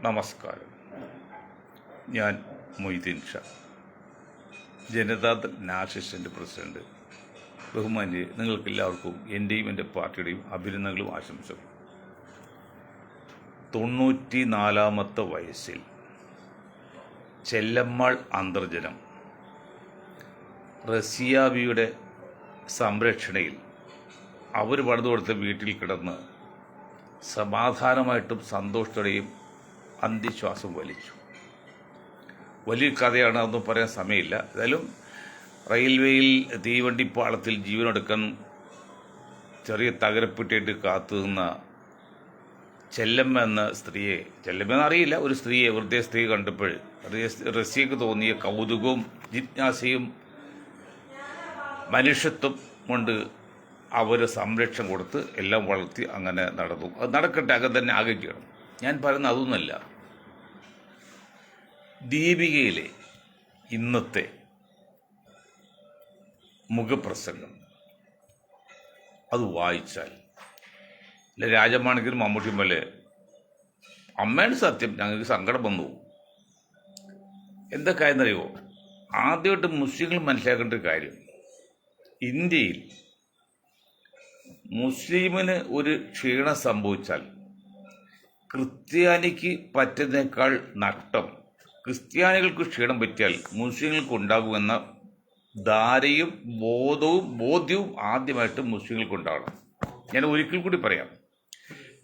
നമസ്കാരം. ഞാൻ Moideen Shah, Janata Dal national president. ബഹുമാന്യ നിങ്ങൾക്കെല്ലാവർക്കും എൻ്റെയും എൻ്റെ പാർട്ടിയുടെയും അഭിനന്ദനങ്ങളും ആശംസകളും. 94ാമത്തെ വയസ്സിൽ ചെല്ലമ്മാൾ അന്തർജനം റസിയാബിയുടെ സംരക്ഷണയിൽ അവർ പണിതു കൊടുത്ത വീട്ടിൽ കിടന്ന് സമാധാനമായിട്ടും സന്തോഷത്തോടെയും അന്ത്യശ്വാസം വലിച്ചു. വലിയ കഥയാണ്, അതൊന്നും പറയാൻ സമയമില്ല. ഏതായാലും റെയിൽവേയിൽ തീവണ്ടിപ്പാളത്തിൽ ജീവനെടുക്കാൻ ചെറിയ തകരപ്പെട്ടിട്ട് കാത്തു നിന്ന ചെല്ലമ്മ എന്ന സ്ത്രീയെ, ചെല്ലമ്മ അറിയില്ല, ഒരു സ്ത്രീയെ, വെറുതെ സ്ത്രീ കണ്ടപ്പോൾ റസിയക്ക് തോന്നിയ കൗതുകവും ജിജ്ഞാസയും മനുഷ്യത്വം കൊണ്ട് അവർ സംരക്ഷണം കൊടുത്ത് എല്ലാം വളർത്തി അങ്ങനെ നടന്നു. അത് നടക്കട്ടെ, അകം തന്നെ ആഗ്രഹിക്കണം. ഞാൻ പറയുന്നത് അതൊന്നുമല്ല. ദീപികയിലെ ഇന്നത്തെ മുഖപ്രസംഗം അത് വായിച്ചാൽ രാജമാണിക്കും മമ്മൂട്ടിയും പോലെ അമ്മയുടെ സത്യം ഞങ്ങൾക്ക് സങ്കടം വന്നു. എന്താ കാര്യം അറിയുമോ? ആദ്യമായിട്ട് മുസ്ലിങ്ങൾ മനസ്സിലാക്കേണ്ട ഒരു കാര്യം, ഇന്ത്യയിൽ മുസ്ലിമിന് ഒരു ക്ഷീണം സംഭവിച്ചാൽ ക്രിസ്ത്യാനിക്ക് പറ്റുന്നേക്കാൾ നഷ്ടം ക്രിസ്ത്യാനികൾക്ക് ക്ഷീണം പറ്റിയാൽ മുസ്ലിങ്ങൾക്ക് ഉണ്ടാകുമെന്ന ധാരയും ബോധ്യവും ആദ്യമായിട്ട് മുസ്ലിങ്ങൾക്ക് ഉണ്ടാകണം. ഞാൻ ഒരിക്കൽ കൂടി പറയാം,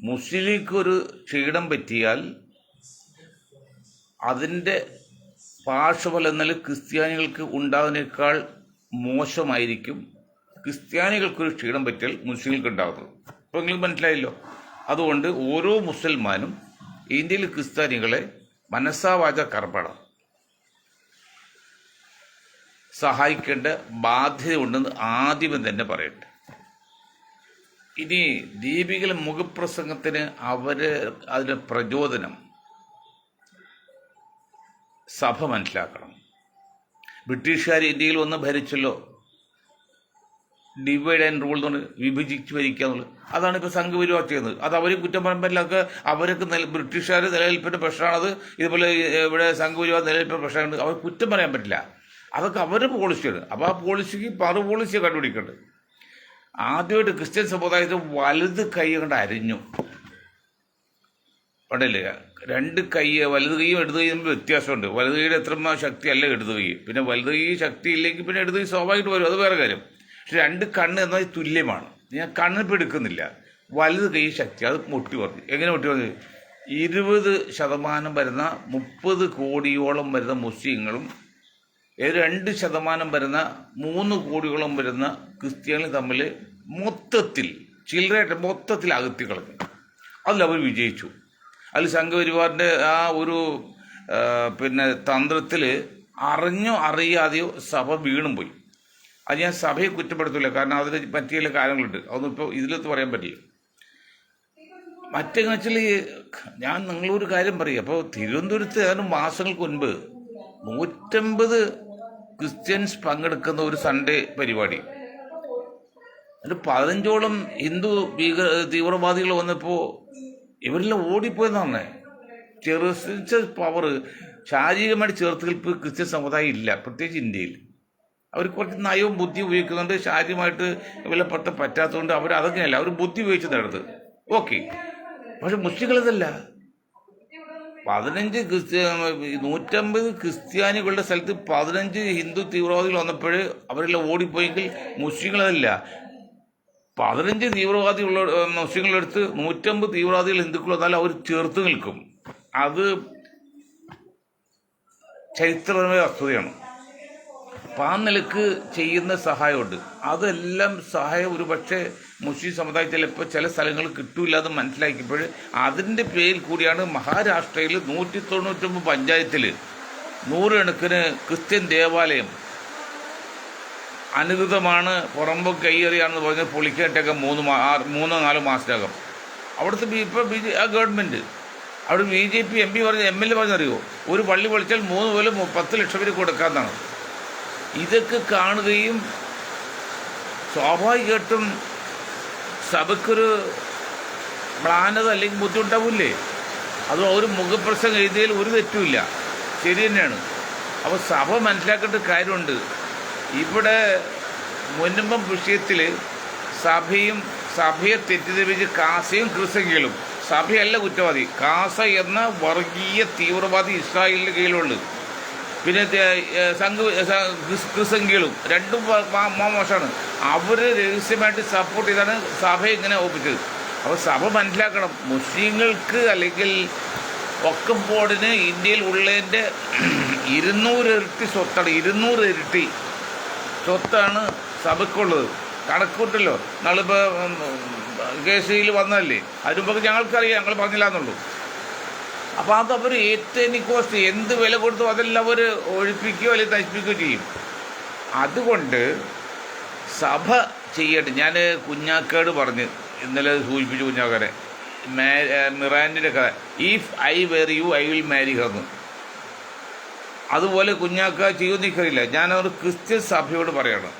മുസ്ലിങ്ങൾക്കൊരു ക്ഷീണം പറ്റിയാൽ അതിൻ്റെ പാർശ്വഫലം എന്നാൽ ക്രിസ്ത്യാനികൾക്ക് ഉണ്ടാകുന്നതിനേക്കാൾ മോശമായിരിക്കും ക്രിസ്ത്യാനികൾക്കൊരു ക്ഷീണം പറ്റിയാൽ മുസ്ലിങ്ങൾക്ക് ഉണ്ടാകുന്നത്. ഇപ്പോൾ നിങ്ങൾ മനസ്സിലായല്ലോ. അതുകൊണ്ട് ഓരോ മുസൽമാനും ഇന്ത്യയിൽ ക്രിസ്ത്യാനികളെ മനസ്സാവാച കർമ്മണം സഹായിക്കേണ്ട ബാധ്യതയുണ്ടെന്ന് ആദ്യമേ തന്നെ പറയട്ടെ. ഇനി ദീപികയിലെ മുഖപ്രസംഗത്തിന് അതിൻ്റെ പ്രചോദനം സഭ മനസ്സിലാക്കണം. ബ്രിട്ടീഷുകാർ ഇന്ത്യയിൽ വന്ന് ഭരിച്ചല്ലോ, ഡിവൈഡ് ആൻഡ് റൂൾ എന്ന് പറഞ്ഞ് വിഭജിച്ച് ഭരിക്കുക എന്നുള്ളത്. അതാണ് ഇപ്പോൾ സംഘപരിവാർ ചെയ്യുന്നത്. അത് അവർ കുറ്റം പറയുമ്പോഴൊക്കെ അവർക്ക് ബ്രിട്ടീഷുകാർ നിലനിൽപ്പിൻ്റെ പ്രശ്നമാണത്, ഇതുപോലെ ഇവിടെ സംഘപരിവാർ നിലനിൽപ്പിൻ്റെ പ്രശ്നമുണ്ട്. അവർ കുറ്റം പറയാൻ പറ്റില്ല. അതൊക്കെ അവരുടെ പോളിസിയാണ്. അപ്പോൾ ആ പോളിസിക്ക് മറു പോളിസിയെ കണ്ടുപിടിക്കേണ്ടത്. ആദ്യമായിട്ട് ക്രിസ്ത്യൻ സമുദായത്തിൽ വലത് കൈ കൊണ്ട് അരിഞ്ഞു. ഉണ്ടല്ലേ, രണ്ട് കൈ, വലത് കൈയും ഇടത് കൈയും തമ്മിൽ വ്യത്യാസമുണ്ട്. വലത് കൈയുടെ എത്ര ശക്തിയല്ല ഇടത് കൈ. പിന്നെ വലത് കൈ ശക്തി ഇല്ലെങ്കിൽ പിന്നെ ഇടത് കൈ സ്വാഭാവികമായിട്ട് വരും, അത് വേറെ കാര്യം. പക്ഷെ രണ്ട് കണ്ണ് എന്നാൽ തുല്യമാണ്. ഞാൻ കണ്ണിപ്പോൾ എടുക്കുന്നില്ല. വലത് കൈ ശക്തി അത് മുട്ടി പറഞ്ഞു. എങ്ങനെ മുട്ടി പറഞ്ഞു? 20% വരുന്ന 30 കോടിയോളം വരുന്ന മുസ്ലിങ്ങളും 2% വരുന്ന 3 കോടിയോളം വരുന്ന ക്രിസ്ത്യാനികൾ തമ്മിൽ മൊത്തത്തിൽ അകത്തി കളഞ്ഞു. അതിലവർ വിജയിച്ചു. അതിൽ സംഘപരിവാറിൻ്റെ ആ ഒരു തന്ത്രത്തിൽ അറിഞ്ഞോ അറിയാതെയോ സഭ വീണും പോയി. അത് ഞാൻ സഭയെ കുറ്റപ്പെടുത്തില്ല, കാരണം അതിന് പറ്റിയ ചില കാര്യങ്ങളുണ്ട്. അതൊന്നും ഇപ്പോൾ ഇതിലത്ത് പറയാൻ പറ്റില്ല. മറ്റെന്ന് വെച്ചാൽ ഞാൻ നിങ്ങളൊരു കാര്യം പറയും. അപ്പോൾ തിരുവനന്തപുരത്ത് ഏതാനും മാസങ്ങൾക്ക് മുൻപ് 150 ക്രിസ്ത്യൻസ് പങ്കെടുക്കുന്ന ഒരു സൺഡേ പരിപാടി, അതിൽ 15ഓളം ഹിന്ദു തീവ്രവാദികൾ വന്നപ്പോൾ ഇവരെല്ലാം ഓടിപ്പോയെന്നാണ്. ചെറുച്ച പവർ ശാരീരികമായിട്ട് ചേർത്തുകൽപ്പ് ക്രിസ്ത്യൻ സമുദായം ഇല്ല, പ്രത്യേകിച്ച് ഇന്ത്യയിൽ. അവർ കുറച്ച് നയവും ബുദ്ധി ഉപയോഗിക്കുന്നുണ്ട്. ശാരീരികമായിട്ട് വിലപ്പെട്ട പറ്റാത്തതുകൊണ്ട് അവർ അതൊക്കെയല്ല, അവർ ബുദ്ധി ഉപയോഗിച്ച് നടത്ത്. ഓക്കെ. പക്ഷെ മുസ്ലിങ്ങളതല്ല. 150 ക്രിസ്ത്യാനികളുടെ സ്ഥലത്ത് 15 ഹിന്ദു തീവ്രവാദികൾ വന്നപ്പോൾ അവരെല്ലാം ഓടിപ്പോയെങ്കിൽ മുസ്ലിങ്ങളതല്ല. 15 തീവ്രവാദികളുള്ള മുസ്ലിങ്ങളെടുത്ത് 150 തീവ്രവാദികൾ ഹിന്ദുക്കൾ വന്നാൽ അവർ ചേർത്ത് നിൽക്കും. അത് ചരിത്രപരമായ വസ്തുതയാണ്. അപ്പം ആ നിലക്ക് ചെയ്യുന്ന സഹായമുണ്ട്. അതെല്ലാം സഹായം ഒരു പക്ഷേ മുസ്ലിം സമുദായത്തിൽ ഇപ്പോൾ ചില സ്ഥലങ്ങൾ കിട്ടൂല്ലാതെ മനസ്സിലാക്കിയപ്പോൾ അതിൻ്റെ പേരിൽ കൂടിയാണ് മഹാരാഷ്ട്രയിൽ 199 പഞ്ചായത്തിൽ 100 കണക്കിന് ക്രിസ്ത്യൻ ദേവാലയം അനുകൃതമാണ്, പുറമ്പ് കയ്യേറിയാണെന്ന് പറഞ്ഞ് പൊളിക്കാനിട്ടൊക്കെ 3-4 മാസത്തിനകം. അവിടുത്തെ ഇപ്പോൾ ഗവൺമെൻറ് അവിടെ BJP MP MLA പറഞ്ഞറിയോ, ഒരു പള്ളി പൊളിച്ചാൽ 3 മുതൽ 10 ലക്ഷം വരെ കൊടുക്കാമെന്നാണ്. ഇതൊക്കെ കാണുകയും സ്വാഭാവികമായിട്ടും സഭയ്ക്കൊരു മ്ലാനത അല്ലെങ്കിൽ ബുദ്ധിമുട്ടാവില്ലേ? അത് ഒരു മുഖപ്രസംഗം എഴുതിയതിൽ ഒരു തെറ്റുമില്ല, ശരി തന്നെയാണ്. അപ്പോൾ സഭ മനസ്സിലാക്കേണ്ട കാര്യമുണ്ട്. ഇവിടെ മുൻപം വിഷയത്തിൽ സഭയെ തെറ്റിദ്ധരിപ്പിച്ച് കാസയും ക്രിസംഖ്യകളും, സഭയല്ല കുറ്റവാദി, കാസ എന്ന വർഗീയ തീവ്രവാദി ഇസ്രായേലിൻ്റെ കീഴിലുള്ളു. പിന്നെ ക്രിസംഖ്യകളും രണ്ടും മോശമാണ്. അവർ രഹസ്യമായിട്ട് സപ്പോർട്ട് ചെയ്താണ് സഭയെ ഇങ്ങനെ ഒപ്പിച്ചത്. അപ്പോൾ സഭ മനസ്സിലാക്കണം, മുസ്ലിങ്ങൾക്ക് അല്ലെങ്കിൽ വഖഫ് ബോർഡിന് ഇന്ത്യയിൽ ഉള്ളതിൻ്റെ 200 ഇരട്ടി സ്വത്താണ്, 200 ഇരട്ടി സ്വത്താണ് സഭയ്ക്കുള്ളത്. കണക്കൂട്ടല്ലോ, ഞങ്ങളിപ്പോൾ കേസിൽ വന്നതല്ലേ, അതിനുമ്പോൾ ഞങ്ങൾക്കറിയാം, ഞങ്ങൾ പറഞ്ഞില്ല എന്നുള്ളൂ. അപ്പോൾ അതവർ ഏറ്റവും കോസ്റ്റ് എന്ത് വില കൊടുത്തു അതെല്ലാം അവർ ഒഴിപ്പിക്കുകയോ അല്ലെങ്കിൽ നശിപ്പിക്കുകയോ ചെയ്യും. അതുകൊണ്ട് സഭ ചെയ്യട്ടെ. ഞാൻ കുഞ്ഞാക്കാട് പറഞ്ഞ് ഇന്നലെ സൂചിപ്പിച്ചു, കുഞ്ഞാക്കാരെ മിറാൻഡിൻ്റെ കഥ, if I were you I will marry her എന്ന്. അതുപോലെ കുഞ്ഞാക്ക ചെയ്യുന്നിക്കറിയില്ല. ഞാനവർ ക്രിസ്ത്യൻ സഭയോട് പറയണം,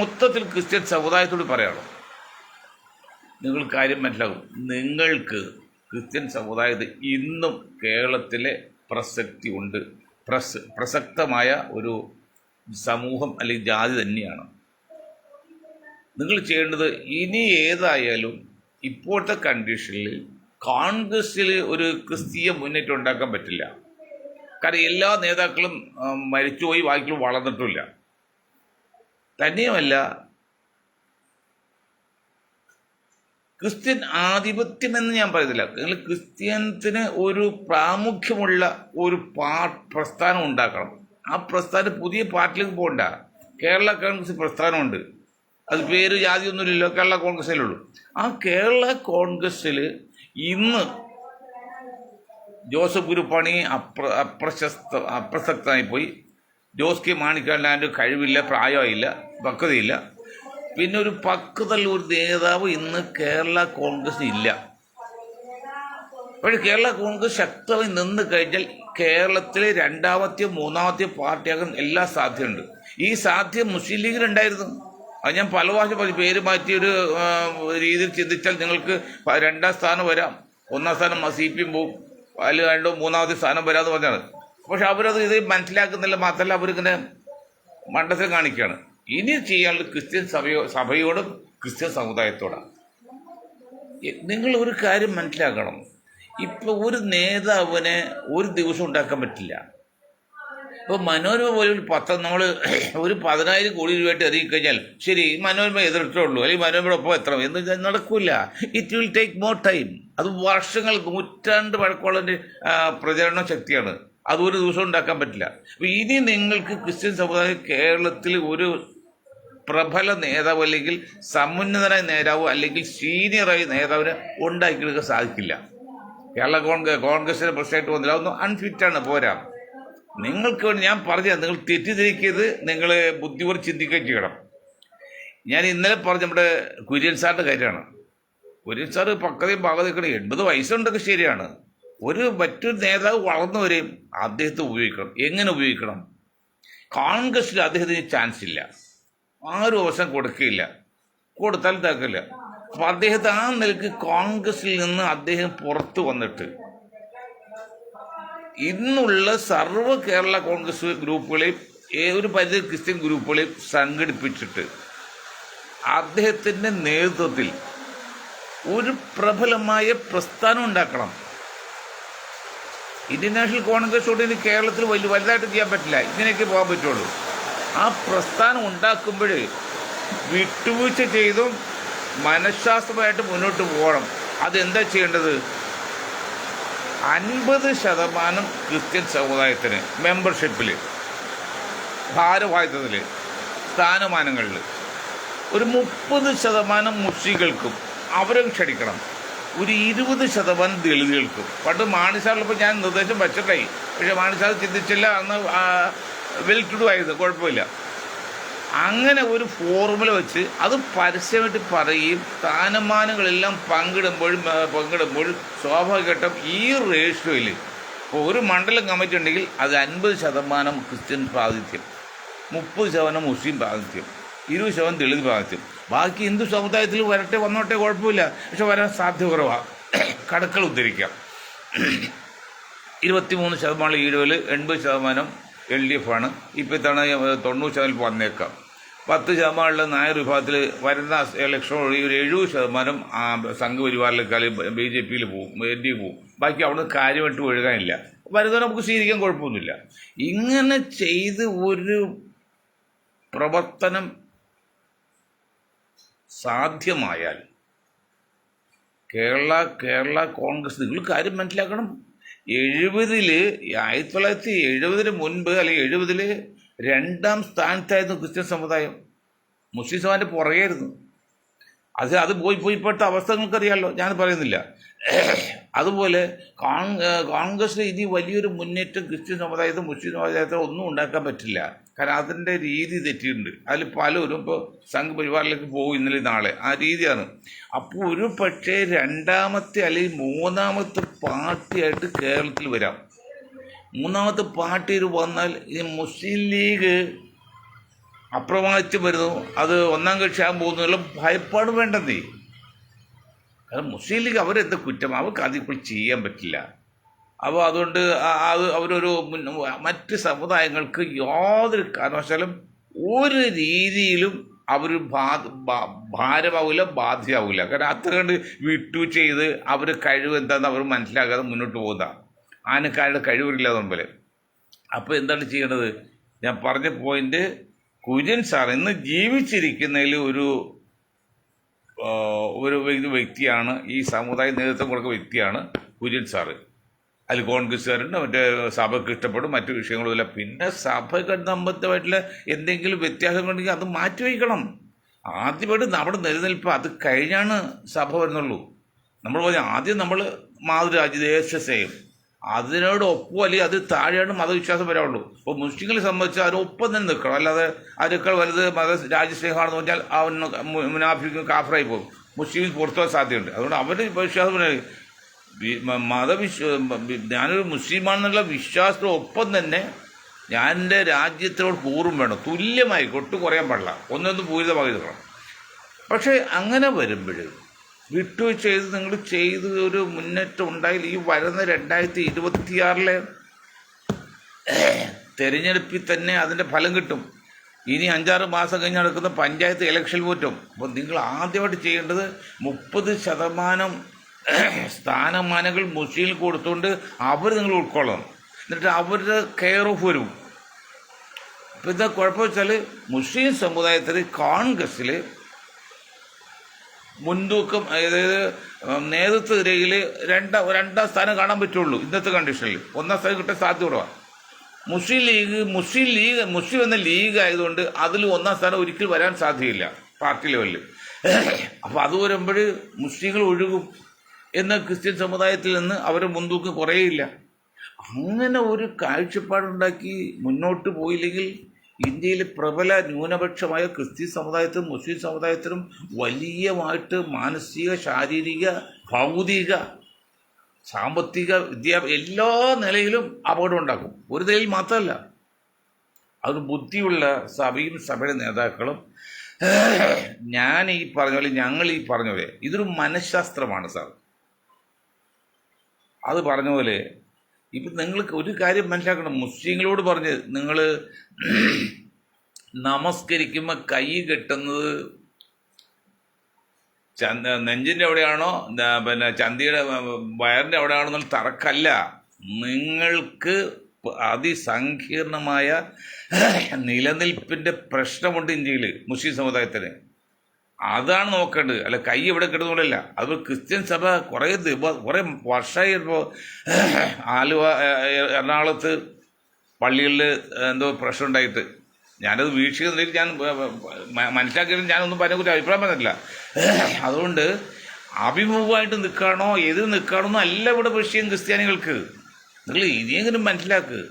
മൊത്തത്തിൽ ക്രിസ്ത്യൻ സമുദായത്തോട് പറയണം, നിങ്ങൾ കാര്യം മനസ്സിലാകും. നിങ്ങൾക്ക് ക്രിസ്ത്യൻ സമുദായത്തിൽ ഇന്നും കേരളത്തിലെ പ്രസക്തി ഉണ്ട്, പ്രസക്തമായ ഒരു സമൂഹം അല്ലെങ്കിൽ ജാതി തന്നെയാണ്. നിങ്ങൾ ചെയ്യേണ്ടത് ഇനി ഏതായാലും ഇപ്പോഴത്തെ കണ്ടീഷനിൽ കോൺഗ്രസ്സിൽ ഒരു ക്രിസ്തീയ മുന്നേറ്റം ഉണ്ടാക്കാൻ പറ്റില്ല. കാരണം എല്ലാ നേതാക്കളും മരിച്ചുപോയി, ബാക്കിയും വളർന്നിട്ടുമില്ല. തന്നെയുമല്ല, ക്രിസ്ത്യൻ ആധിപത്യമെന്ന് ഞാൻ പറയുന്നില്ല. നിങ്ങൾ ക്രിസ്ത്യൻസിന് ഒരു പ്രാമുഖ്യമുള്ള ഒരു പ്രസ്ഥാനം ഉണ്ടാക്കണം. ആ പ്രസ്ഥാനം പുതിയ പാർട്ടിയിലേക്ക് പോകണ്ട. കേരള കോൺഗ്രസ് പ്രസ്ഥാനമുണ്ട്, അത് പേര് ജാതിയൊന്നുമില്ലല്ലോ, കേരള കോൺഗ്രസ്സിലുള്ളൂ. ആ കേരള കോൺഗ്രസ്സിൽ ഇന്ന് ജോസഫ് ഗ്രൂപ്പാണി അപ്രസക്തനായിപ്പോയി. ജോസ് കെ മാണിക്കണ്ണൻ്റെ കഴിവില്ല, പ്രായമായില്ല, പക്വതയില്ല. പിന്നെ ഒരു പക്വതയുള്ള ഒരു നേതാവ് ഇന്ന് കേരള കോൺഗ്രസ് ഇല്ല. പക്ഷേ കേരള കോൺഗ്രസ് ശക്തമായി നിന്ന് കഴിഞ്ഞാൽ കേരളത്തിലെ രണ്ടാമത്തെയോ മൂന്നാമത്തെയോ പാർട്ടിയാകാൻ എല്ലാ സാധ്യതയുണ്ട്. ഈ സാധ്യത മുസ്ലിം ലീഗിനുണ്ടായിരുന്നു. അത് ഞാൻ പല പ്രാവശ്യം പറഞ്ഞു, പേര് മാറ്റിയൊരു രീതിയിൽ ചിന്തിച്ചാൽ നിങ്ങൾക്ക് 2ാം സ്ഥാനം വരാം, 1ാം സ്ഥാനം CPM പോവും, അതിൽ 2 3ാമത്തെ സ്ഥാനം വരാമെന്ന് പറഞ്ഞാണ്. പക്ഷെ അവരത് ഇത് മനസ്സിലാക്കുന്നില്ല. മാത്രമല്ല അവരിങ്ങനെ മണ്ടത്തിൽ കാണിക്കുകയാണ്. ഇനി ചെയ്യാനുള്ളത് ക്രിസ്ത്യൻ സഭയോടും ക്രിസ്ത്യൻ സമുദായത്തോടാണ്. നിങ്ങൾ ഒരു കാര്യം മനസ്സിലാക്കണം, ഇപ്പോൾ ഒരു നേതാവിനെ ഒരു ദിവസം ഉണ്ടാക്കാൻ പറ്റില്ല. ഇപ്പോൾ മനോരമ പോലെ ഒരു പത്രം നമ്മൾ ഒരു 10,000 കോടി രൂപയായിട്ട് ഇറങ്ങിക്കഴിഞ്ഞാൽ ശരി, മനോരമ എതിർത്തുള്ളൂ അല്ലെങ്കിൽ മനോരമയുടെ ഒപ്പം എത്ര എന്ന് നടക്കില്ല. It will take more time. അത് വർഷങ്ങൾ, നൂറ്റാണ്ട് പഴക്കമുള്ളതിൻ്റെ പ്രചരണ ശക്തിയാണ്. അത് ഒരു ദിവസം ഉണ്ടാക്കാൻ പറ്റില്ല. അപ്പോൾ ഇനി നിങ്ങൾക്ക് ക്രിസ്ത്യൻ സമുദായം കേരളത്തിൽ ഒരു പ്രബല നേതാവ് അല്ലെങ്കിൽ സമുന്നതനായ നേതാവ് അല്ലെങ്കിൽ സീനിയറായ നേതാവിനെ ഉണ്ടാക്കിയെടുക്കാൻ സാധിക്കില്ല. കേരള കോൺഗ്രസിൻ്റെ പ്രസിഡന്റ് വന്നില്ല, അതൊന്നും അൺഫിറ്റാണ്, പോരാ. നിങ്ങൾക്ക് വേണ്ടി ഞാൻ പറഞ്ഞത്, നിങ്ങൾ തെറ്റിദ്ധരിക്കരുത്, നിങ്ങൾ ബുദ്ധിപൂർവ്വം ചിന്തിക്കുകയും ചെയ്യണം. ഞാൻ ഇന്നലെ പറഞ്ഞ നമ്മുടെ കുര്യൻ സാറിൻ്റെ കാര്യമാണ്. കുര്യൻ സാറ് പക്വതയും പാകതയൊക്കെ 80 വയസ്സുണ്ടൊക്കെ ശരിയാണ്. മറ്റൊരു നേതാവ് വളർന്നു വരെയും അദ്ദേഹത്തെ ഉപയോഗിക്കണം. എങ്ങനെ ഉപയോഗിക്കണം? കോൺഗ്രസ്സിൽ അദ്ദേഹത്തിന് ചാൻസ് ഇല്ല, ആരും അവസരം കൊടുക്കുകയില്ല, കൊടുത്താൽ താക്കില്ല. അപ്പം അദ്ദേഹത്തെ ആ നിലയ്ക്ക് കോൺഗ്രസ്സിൽ നിന്ന് അദ്ദേഹം പുറത്തു വന്നിട്ട് ഇന്നുള്ള സർവ്വ കേരള കോൺഗ്രസ് ഗ്രൂപ്പുകളെയും ഒരു പരിധി ക്രിസ്ത്യൻ ഗ്രൂപ്പുകളെയും സംഘടിപ്പിച്ചിട്ട് അദ്ദേഹത്തിൻ്റെ നേതൃത്വത്തിൽ ഒരു പ്രബലമായ പ്രസ്ഥാനം ഉണ്ടാക്കണം. ഇന്ത്യൻ നാഷണൽ കോൺഗ്രസോട് ഇനി കേരളത്തിൽ വലുതായിട്ട് ചെയ്യാൻ പറ്റില്ല, ഇങ്ങനെയൊക്കെ പോകാൻ പറ്റുള്ളൂ. ആ പ്രസ്ഥാനം ഉണ്ടാക്കുമ്പോൾ വിട്ടുവീഴ്ച ചെയ്തും മനഃശാസ്ത്രമായിട്ട് മുന്നോട്ട് പോകണം. അതെന്താ ചെയ്യേണ്ടത്? 50% ക്രിസ്ത്യൻ സമുദായത്തിന് മെമ്പർഷിപ്പിൽ, ഭാരവാഹിത്വത്തിൽ, സ്ഥാനമാനങ്ങളിൽ, ഒരു 30% മുസ്ലിങ്ങൾക്കും അവരും ക്ഷണിക്കണം, ഒരു 20% ദളിതുകൾക്കും. പണ്ട് മാണിസാറിലിപ്പോൾ ഞാൻ നിർദ്ദേശം വച്ചിട്ടായി, പക്ഷേ മാണിസാർ ചിന്തിച്ചില്ല, അന്ന് വെൽ ടു ഡു ആയിരുന്നു, കുഴപ്പമില്ല. അങ്ങനെ ഒരു ഫോർമുല വെച്ച് അത് പരസ്യമായിട്ട് പറയുകയും സ്ഥാനമാനങ്ങളെല്ലാം പങ്കിടുമ്പോൾ സ്വാഭാവികമായിട്ടും ഈ റേഷ്യോയിൽ ഇപ്പോൾ ഒരു മണ്ഡലം കമ്മിറ്റി ഉണ്ടെങ്കിൽ അത് 50% ക്രിസ്ത്യൻ പ്രാതിനിധ്യം, 30% മുസ്ലിം പ്രാതിനിധ്യം, 20% ദളിത് പ്രാതിനിധ്യം. ബാക്കി ഹിന്ദു സമുദായത്തിൽ വരട്ടെ, വന്നോട്ടെ, കുഴപ്പമില്ല. പക്ഷെ വരാൻ സാധ്യത കുറവാണ്. കണക്കുകൾ ഉദ്ധരിക്കാം. 23% ഈഴവൽ, 80% LDF ആണ്. ഇപ്പോൾ ഇത്തവണ 90% വന്നേക്കാം. 10% നായർ വിഭാഗത്തിൽ വരുന്ന ഇലക്ഷൻ ഒഴി ഒരു 70% സംഘപരിവാറിലേക്കാൾ BJPയിൽ പോവും, NDA പോവും. ബാക്കി അവിടെ നിന്ന് കാര്യമായിട്ട് ഒഴുകാനില്ല. വരുന്നത് നമുക്ക് സ്വീകരിക്കാൻ കുഴപ്പമൊന്നുമില്ല. ഇങ്ങനെ ചെയ്ത് ഒരു പ്രവർത്തനം സാധ്യമായാൽ കേരള കോൺഗ്രസ്, നിങ്ങൾ കാര്യം മനസ്സിലാക്കണം, 1970 മുൻപ് അല്ലെങ്കിൽ 70 2ാം സ്ഥാനത്തായിരുന്നു ക്രിസ്ത്യൻ സമുദായം. മുസ്ലിം സമുദായത്തിൻ്റെ പുറകെയായിരുന്നു. അത് പോയി ഇപ്പോഴത്തെ അവസ്ഥ നിങ്ങൾക്കറിയാമല്ലോ, ഞാൻ പറയുന്നില്ല. അതുപോലെ കോൺഗ്രസിന് ഇനി വലിയൊരു മുന്നേറ്റം ക്രിസ്ത്യൻ സമുദായത്തിൽ, മുസ്ലിം സമുദായത്തിൽ ഒന്നും ഉണ്ടാക്കാൻ പറ്റില്ല. കാരണം അതിൻ്റെ രീതി തെറ്റിയിട്ടുണ്ട്. അതിൽ പലരും ഇപ്പോൾ സംഘപരിവാറിലേക്ക് പോകും ഇന്നലെ നാളെ, ആ രീതിയാണ്. അപ്പോൾ ഒരു പക്ഷേ 2ാമത്തെ അല്ലെങ്കിൽ 3ാമത്തെ പാർട്ടിയായിട്ട് കേരളത്തിൽ വരാം. 3ാമത്തെ പാർട്ടിയിൽ വന്നാൽ ഈ മുസ്ലിം ലീഗ് അപ്രമാണിച്ച് വരുന്നു, അത് 1ാം കക്ഷിയാകാൻ പോകുന്നതിലും ഭയപ്പാട് വേണ്ടെന്നേ. കാരണം മുസ്ലിം ലീഗ് അവരെന്ത് കുറ്റം, അവർക്ക് അതിപ്പോൾ ചെയ്യാൻ പറ്റില്ല. അപ്പോൾ അതുകൊണ്ട് അവരൊരു മറ്റ് സമുദായങ്ങൾക്ക് യാതൊരു കാരണവശാലും ഒരു രീതിയിലും അവർ ഭാരമാവില്ല, ബാധ്യമാവില്ല. കാരണം അത്ര കണ്ട് വിട്ടു ചെയ്ത് അവർ കഴിവ് എന്താണെന്ന് അവർ മനസ്സിലാക്കാതെ മുന്നോട്ട് പോകുന്ന ആനക്കാരുടെ കഴിവില്ലാതെ മുമ്പിൽ. അപ്പോൾ എന്താണ് ചെയ്യേണ്ടത്? ഞാൻ പറഞ്ഞ പോയിന്റ്, കുര്യൻ സാർ ഇന്ന് ജീവിച്ചിരിക്കുന്നതിൽ ഒരു വ്യക്തിയാണ്, ഈ സമുദായ നേതൃത്വം കൊടുക്കുന്ന വ്യക്തിയാണ് കുര്യൻ സാറ്. അതിൽ കോൺഗ്രസ്സുകാരുണ്ട്, മറ്റേ സഭയ്ക്ക് ഇഷ്ടപ്പെടും, മറ്റു വിഷയങ്ങളുമില്ല. പിന്നെ സഭയ്ക്ക് സംബന്ധമായിട്ടുള്ള എന്തെങ്കിലും വ്യത്യാസങ്ങളുണ്ടെങ്കിൽ അത് മാറ്റിവയ്ക്കണം. ആദ്യമായിട്ട് നമ്മുടെ നിലനിൽപ്പ് അത് കഴിഞ്ഞാണ് സഭ വരുന്നുള്ളൂ. നമ്മൾ പറഞ്ഞ ആദ്യം നമ്മൾ മാതൃരാജ്യ ദേശസ്നേഹം, അതിനോടൊപ്പം അല്ലെങ്കിൽ അത് താഴെയാണ് മതവിശ്വാസം വരാവുള്ളൂ. അപ്പോൾ മുസ്ലിങ്ങളെ സംബന്ധിച്ച് അതിനൊപ്പം തന്നെ നിൽക്കണം. അല്ലാതെ അതിനേക്കാൾ വലുത് രാജ്യസ്നേഹമാണെന്ന് പറഞ്ഞാൽ അവൻ മുനാഫിക്കും കാഫറായി പോകും, മുസ്ലിം പുറത്തുപോകാൻ സാധ്യതയുണ്ട്. അതുകൊണ്ട് അവരുടെ വിശ്വാസം ഞാനൊരു മുസ്ലിമാണെന്നുള്ള വിശ്വാസത്തിനൊപ്പം തന്നെ ഞാൻ എൻ്റെ രാജ്യത്തിനോട് കൂറും വേണം, തുല്യമായി ഒട്ടും കുറയാൻ പാടില്ല, ഒന്നൊന്ന് പൂരിതമായി നിൽക്കണം. പക്ഷേ അങ്ങനെ വരുമ്പോൾ വിട്ടുവീഴ്ച ചെയ്ത് നിങ്ങൾ ചെയ്ത് ഒരു മുന്നേറ്റം ഉണ്ടായാൽ ഈ വരുന്ന 2026 തെരഞ്ഞെടുപ്പിൽ തന്നെ അതിൻ്റെ ഫലം കിട്ടും. ഇനി 5-6 മാസം കഴിഞ്ഞ് നടക്കുന്ന പഞ്ചായത്ത് ഇലക്ഷൻ പറ്റും. അപ്പോൾ നിങ്ങൾ ആദ്യമായിട്ട് ചെയ്യേണ്ടത് 30% സ്ഥാനമാനങ്ങൾ മുസ്ലിം കൊടുത്തുകൊണ്ട് അവർ നിങ്ങൾ ഉൾക്കൊള്ളണം. എന്നിട്ട് അവരുടെ കെയർ ഓഫ് വരും. ഇപ്പം എന്താ കുഴപ്പം വെച്ചാൽ മുസ്ലിം സമുദായത്തിൽ കോൺഗ്രസ്സിൽ മുൻതൂക്കം, അതായത് നേതൃത്വ നിരയിൽ 2ാം സ്ഥാനം കാണാൻ പറ്റുള്ളൂ ഇന്നത്തെ കണ്ടീഷനിൽ. 1ാം സ്ഥാനം കിട്ടാൻ സാധ്യത കുറവാണ്. മുസ്ലിം എന്ന ലീഗ് ആയതുകൊണ്ട് അതിൽ 1ാം സ്ഥാനം ഒരിക്കലും വരാൻ സാധ്യതയില്ല പാർട്ടി ലെവലിൽ. അപ്പോൾ അത് വരുമ്പോൾ മുസ്ലിങ്ങൾ ഒഴുകും. എന്നാൽ ക്രിസ്ത്യൻ സമുദായത്തിൽ നിന്ന് അവരുടെ മുൻതൂക്കം കുറേയില്ല. അങ്ങനെ ഒരു കാഴ്ചപ്പാടുണ്ടാക്കി മുന്നോട്ട് പോയില്ലെങ്കിൽ ഇന്ത്യയിലെ പ്രബല ന്യൂനപക്ഷമായ ക്രിസ്ത്യൻ സമുദായത്തിനും മുസ്ലിം സമുദായത്തിനും വലിയമായിട്ട് മാനസിക, ശാരീരിക, ഭൗതിക, സാമ്പത്തിക, എല്ലാ നിലയിലും അപകടം ഉണ്ടാക്കും. ഒരു നിലയിൽ മാത്രമല്ല, അത് ബുദ്ധിയുള്ള സഭയും സഭയുടെ നേതാക്കളും ഞങ്ങൾ ഈ പറഞ്ഞ പോലെ ഇതൊരു മനഃശാസ്ത്രമാണ് സാർ. അത് പറഞ്ഞ പോലെ ഇപ്പം നിങ്ങൾക്ക് ഒരു കാര്യം മനസ്സിലാക്കണം. മുസ്ലിങ്ങളോട് പറഞ്ഞ് നിങ്ങൾ നമസ്കരിക്കുമ്പോൾ കൈ കെട്ടുന്നത് നെഞ്ചിൻ്റെ എവിടെയാണോ പിന്നെ ചന്തിയുടെ വയറിൻ്റെ എവിടെയാണോ എന്നുള്ള തർക്കമല്ല. നിങ്ങൾക്ക് അതിസങ്കീർണമായ നിലനിൽപ്പിൻ്റെ പ്രശ്നമുണ്ട് ഇന്ത്യയിൽ മുസ്ലിം സമുദായത്തിന്. അതാണ് നോക്കേണ്ടത്. അല്ല കൈ എവിടെ കിട്ടുന്നില്ല. അത് ക്രിസ്ത്യൻ സഭ കുറേ വർഷമായി. ഇപ്പോൾ ആലുവ, എറണാകുളത്ത് പള്ളികളിൽ എന്തോ പ്രശ്നം ഉണ്ടായിട്ട് ഞാനത് വീക്ഷിക്കുന്നില്ല, ഞാൻ മനസ്സിലാക്കിയിട്ട് ഞാനൊന്നും പറഞ്ഞ അഭിപ്രായം പറഞ്ഞിട്ടില്ല. അതുകൊണ്ട് അഭിമുഖമായിട്ട് നിൽക്കണോ എതിർ നിൽക്കണമെന്നോ അല്ല ഇവിടെ വിഷയം ക്രിസ്ത്യാനികൾക്ക്. നിങ്ങൾ ഇനിയെങ്കിലും മനസ്സിലാക്കുക.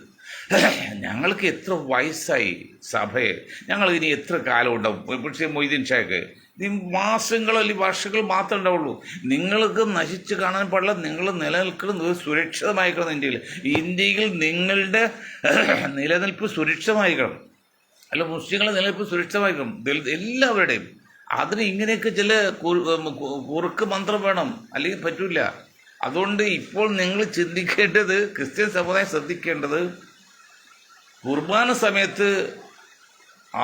ഞങ്ങൾക്ക് എത്ര വയസ്സായി സഭയെ, ഞങ്ങൾ ഇനി എത്ര കാലം ഉണ്ടാവും? പക്ഷേ മൊയ്തീൻ ഷായ്ക്ക് ഈ മാസങ്ങളോ അല്ലെങ്കിൽ വർഷങ്ങൾ മാത്രമേ ഉണ്ടാവുള്ളൂ. നിങ്ങൾക്ക് നശിച്ച് കാണാൻ പാടില്ല. നിങ്ങൾ നിലനിൽക്കുന്നത് സുരക്ഷിതമായിക്കണം. ഇന്ത്യയിൽ നിങ്ങളുടെ നിലനിൽപ്പ് സുരക്ഷിതമായിക്കണം. അല്ല മുസ്ലിങ്ങളുടെ നിലനിൽപ്പ് സുരക്ഷിതമായിക്കണം എല്ലാവരുടെയും. അതിന് ഇങ്ങനെയൊക്കെ ചില കുറുക്ക് മന്ത്രം വേണം, അല്ലെങ്കിൽ പറ്റൂല. അതുകൊണ്ട് ഇപ്പോൾ നിങ്ങൾ ചിന്തിക്കേണ്ടത്, ക്രിസ്ത്യൻ സമുദായം ശ്രദ്ധിക്കേണ്ടത്, കുർബാന സമയത്ത്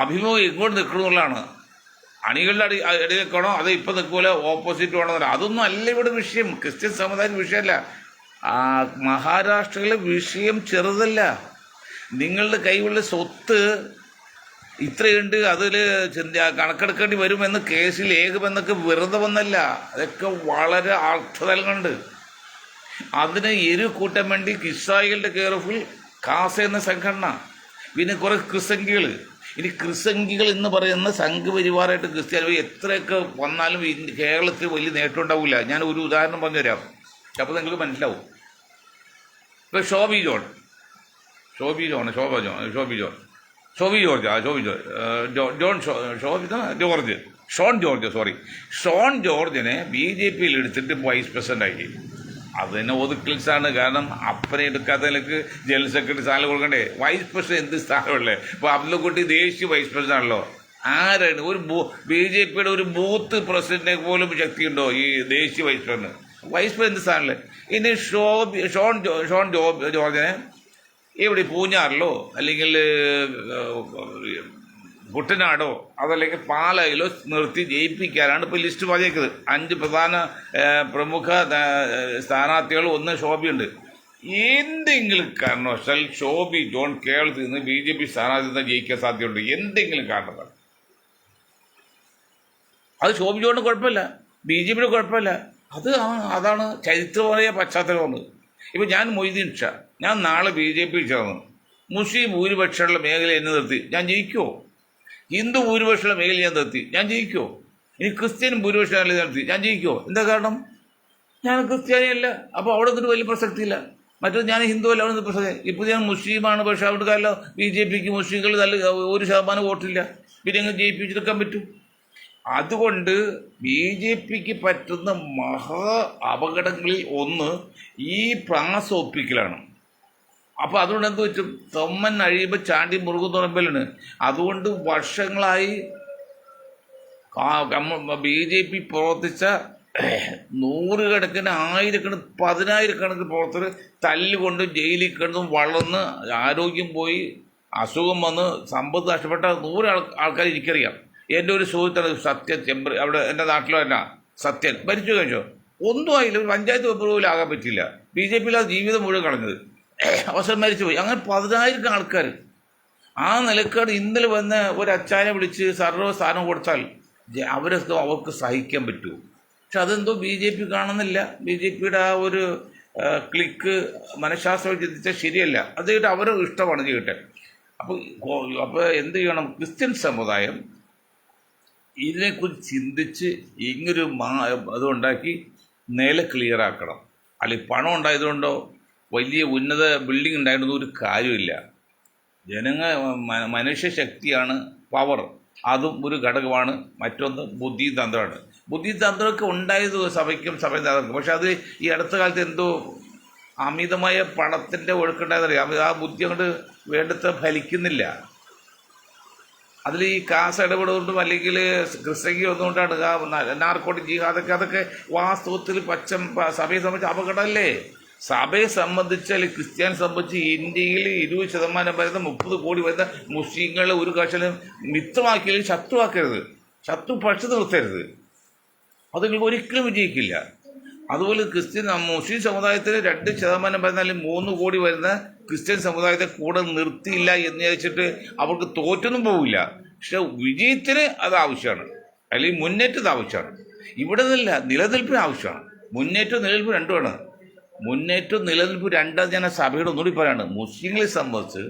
അഭിമുഖം ഇങ്ങോട്ട് നിൽക്കണമെന്നുള്ളതാണ്. അണികളുടെ അടി നിൽക്കണോ, അത് ഇപ്പം നിൽക്കൂല, ഓപ്പോസിറ്റ് വേണമെന്നല്ല, അതൊന്നും അല്ല ഇവിടെ വിഷയം. ക്രിസ്ത്യൻ സമുദായം വിഷയമല്ല. മഹാരാഷ്ട്രയിലെ വിഷയം ചെറുതല്ല. നിങ്ങളുടെ കയ്യിലുള്ള സ്വത്ത് ഇത്രയുണ്ട്, അതിൽ കണക്കെടുക്കേണ്ടി വരുമെന്ന് കേസിൽ ഏകുമെന്നൊക്കെ വെറുതെ വന്നല്ല. അതൊക്കെ വളരെ അർത്ഥതലങ്ങളുണ്ട്. അതിന് കൂട്ടാൻ വേണ്ടി ഇസ്രായേലിൻ്റെ കെയർഫുൾ കാസ എന്ന സംഘടന, പിന്നെ കുറേ ക്രിസംഖികൾ. ഇനി ക്രിസംഖികൾ എന്ന് പറയുന്ന സംഘപരിവാറായിട്ട് ക്രിസ്ത്യാനി എത്രയൊക്കെ വന്നാലും കേരളത്തിൽ വലിയ നേട്ടം ഉണ്ടാവില്ല. ഞാൻ ഒരു ഉദാഹരണം പറഞ്ഞുതരാം, അപ്പോൾ നിങ്ങൾക്ക് മനസ്സിലാവും. ഇപ്പോൾ ഷോബി ഷോൺ ജോർജിനെ BJP എടുത്തിട്ട് വൈസ് പ്രസിഡന്റ് ആക്കി. അത് തന്നെ ഒതുക്കിൽസാണ്. കാരണം അപ്പനെ എടുക്കാത്തതിലേക്ക് ജനറൽ സെക്രട്ടറി സ്ഥാനം കൊടുക്കണ്ടേ? വൈസ് പ്രസിഡന്റ് എന്ത് സ്ഥാനമുള്ളത്? ഇപ്പോൾ അബ്ദുൽകുട്ടി ദേശീയ വൈസ് പ്രസിഡന്റ് ആണല്ലോ. ആരാണ് ഒരു BJPയുടെ ഒരു ബൂത്ത് പ്രസിഡന്റിനെ പോലും ശക്തിയുണ്ടോ ഈ ദേശീയ വൈസ് പ്രസിഡന്റ്? വൈസ് പ്രസിഡന്റ് സ്ഥാനമല്ലേ. ഇനി ഷോൺ ജോർജിനെ ഇവിടെ പൂഞ്ഞാറിലോ അല്ലെങ്കിൽ കുട്ടനാടോ അതല്ലെങ്കിൽ പാലയിലോ നിർത്തി ജയിപ്പിക്കാനാണ് ഇപ്പോൾ ലിസ്റ്റ് പറഞ്ഞേക്കുന്നത്. 5 പ്രധാന പ്രമുഖ സ്ഥാനാർത്ഥികൾ, 1 ശോഭിയുണ്ട്. എന്തെങ്കിലും കാരണവശാൽ ഷോബി ജോൺ കേരളത്തിൽ നിന്ന് BJP സ്ഥാനാർത്ഥി ജയിക്കാൻ സാധ്യതയുണ്ട്. എന്തെങ്കിലും കാരണത്താൽ അത് ഷോബി ജോണിന് കുഴപ്പമില്ല, BJPയുടെ കുഴപ്പമില്ല. അതാണ് ചരിത്രപരമായ പശ്ചാത്തലമാണ്. ഇപ്പം ഞാൻ മൊയ്തീൻ ഷാ, ഞാൻ നാളെ BJP ചേർന്ന് മുസ്ലിം ഭൂരിപക്ഷമുള്ള മേഖല എന്നെ നിർത്തി ഞാൻ ജയിക്കുമോ? ഹിന്ദു ഭൂരിപക്ഷമുള്ള മേഖല ഞാൻ നിർത്തി ഞാൻ ജയിക്കുമോ? ഇനി ക്രിസ്ത്യൻ ഭൂരിപക്ഷം നിർത്തി ഞാൻ ജയിക്കുമോ? എന്താ കാരണം? ഞാൻ ക്രിസ്ത്യാനിയല്ല, അപ്പോൾ അവിടെ നിന്നൊരു വലിയ പ്രസക്തിയില്ല. മറ്റൊരു ഞാൻ ഹിന്ദു അല്ല, അവിടെ നിന്ന് പ്രസക്തി. ഇപ്പോൾ ഞാൻ മുസ്ലിമാണ്, പക്ഷേ അവിടെ കാലം BJPക്ക് മുസ്ലിങ്ങൾ നല്ല 1% വോട്ടില്ല, പിന്നെ എങ്ങനെ ജയിപ്പിച്ചെടുക്കാൻ പറ്റും? അതുകൊണ്ട് BJPക്ക് പറ്റുന്ന മഹാ അപകടങ്ങളിൽ ഒന്ന് ഈ പ്രാസ ഒപ്പിക്കലാണ്. അപ്പോൾ അതുകൊണ്ട് എന്ത് പറ്റും? തൊമ്മൻ അഴിയുമ്പോൾ ചാണ്ടി മുറുകും തുറമ്പലാണ്. അതുകൊണ്ട് വർഷങ്ങളായി BJP പ്രവർത്തിച്ച 100 കണക്കിന് 1000 കണക്കിന് 10,000 കണക്കിന് പ്രവർത്തകർ തല്ലുകൊണ്ട് ജയിലിൽ കിടന്നും വളർന്ന് ആരോഗ്യം പോയി അസുഖം വന്ന് സമ്പത്ത് നഷ്ടപ്പെട്ട 100 ആൾക്കാർ എനിക്കറിയാം. എൻ്റെ ഒരു സുഹൃത്താണ് സത്യൻ, അവിടെ എൻ്റെ നാട്ടിലോ തന്നെ സത്യൻ മരിച്ചു കഴിഞ്ഞോ, ഒന്നും ആയില്ല, ഒരു പഞ്ചായത്ത് മെമ്പർ പോലും ആകാൻ പറ്റില്ല. BJPയിൽ ആ ജീവിതം മുഴുവൻ കളഞ്ഞത്, അവസരം മരിച്ചു പോയി. അങ്ങനെ 10,000 ആൾക്കാർ. ആ നിലക്കാട് ഇന്നലെ വന്ന് ഒരു അച്ചാനെ വിളിച്ച് സർവ്വ സ്ഥാനം കൊടുത്താൽ അവർക്ക് സഹിക്കാൻ പറ്റുമോ? പക്ഷെ അതെന്തോ BJP കാണുന്നില്ല. BJPയുടെ ആ ഒരു ക്ലിക്ക് മനഃശാസ്ത്രം ചിന്തിച്ചാൽ ശരിയല്ല. അത് ചെയ്തിട്ട് അവരുടെ ഇഷ്ടമാണ് ചെയ്യട്ടെ. അപ്പോൾ എന്ത് ചെയ്യണം? ക്രിസ്ത്യൻ സമുദായം ഇതിനെക്കുറിച്ച് ചിന്തിച്ച് ഇങ്ങനൊരു അതുണ്ടാക്കി നില ക്ലിയറാക്കണം. അല്ലെങ്കിൽ പണം ഉണ്ടായതുകൊണ്ടോ വലിയ ഉന്നത ബിൽഡിംഗ് ഉണ്ടായതൊന്നും ഒരു കാര്യമില്ല. മനുഷ്യശക്തിയാണ് പവർ, അതും ഒരു ഘടകമാണ്. മറ്റൊന്ന് ബുദ്ധിതന്ത്രമാണ്. ബുദ്ധിതന്ത്രമൊക്കെ ഉണ്ടായത് സഭയ്ക്കും സഭയ്ക്കും. പക്ഷെ അത് ഈ അടുത്ത കാലത്ത് എന്തോ അമിതമായ പണത്തിൻ്റെ ഒഴുക്കുണ്ടായതറിയാം. ആ ബുദ്ധി അങ്ങോട്ട് വേണ്ടത്ര ഫലിക്കുന്നില്ല. അതിൽ ഈ കാസ് ഇടപെടുകൊണ്ടും അല്ലെങ്കിൽ ക്രിസ്തീയ ഒന്നുകൊണ്ടാണ് നാർക്കോട്ടിക് ജിഹാദൊക്കെ. അതൊക്കെ വാസ്തവത്തിൽ സഭയെ സംബന്ധിച്ച് അപകടമല്ലേ? സഭയെ സംബന്ധിച്ച് അല്ലെങ്കിൽ ക്രിസ്ത്യാനെ സംബന്ധിച്ച് ഇന്ത്യയിൽ 20% വരുന്ന 30 കോടി വരുന്ന മുസ്ലിങ്ങളെ ഒരു കക്ഷലും മിത്രമാക്കിയാലും ശത്രുവാക്കരുത്, ശത്രുപക്ഷത്ത് നിർത്തരുത്. അത് നിങ്ങൾക്ക് ഒരിക്കലും വിജയിക്കില്ല. അതുപോലെ മുസ്ലിം സമുദായത്തിന് 2% വരുന്ന അല്ലെങ്കിൽ 3 കോടി വരുന്ന ക്രിസ്ത്യൻ സമുദായത്തെ കൂടെ നിർത്തിയില്ല എന്ന് വിചാരിച്ചിട്ട് അവർക്ക് തോറ്റൊന്നും പോവില്ല. പക്ഷെ വിജയത്തിന് അത് ആവശ്യമാണ്, അല്ലെങ്കിൽ മുന്നേറ്റത് ആവശ്യമാണ്. ഇവിടെ നിന്നില്ല, നിലനിൽപ്പിന് ആവശ്യമാണ്. മുന്നേറ്റവും നിലനിൽപ്പ് രണ്ടുമാണ്. മുന്നേറ്റവും നിലനിൽപ്പ് രണ്ടാം ഞാൻ സഭയുടെ ഒന്നുകൂടി പറയാണ്. മുസ്ലിങ്ങളെ സംബന്ധിച്ച്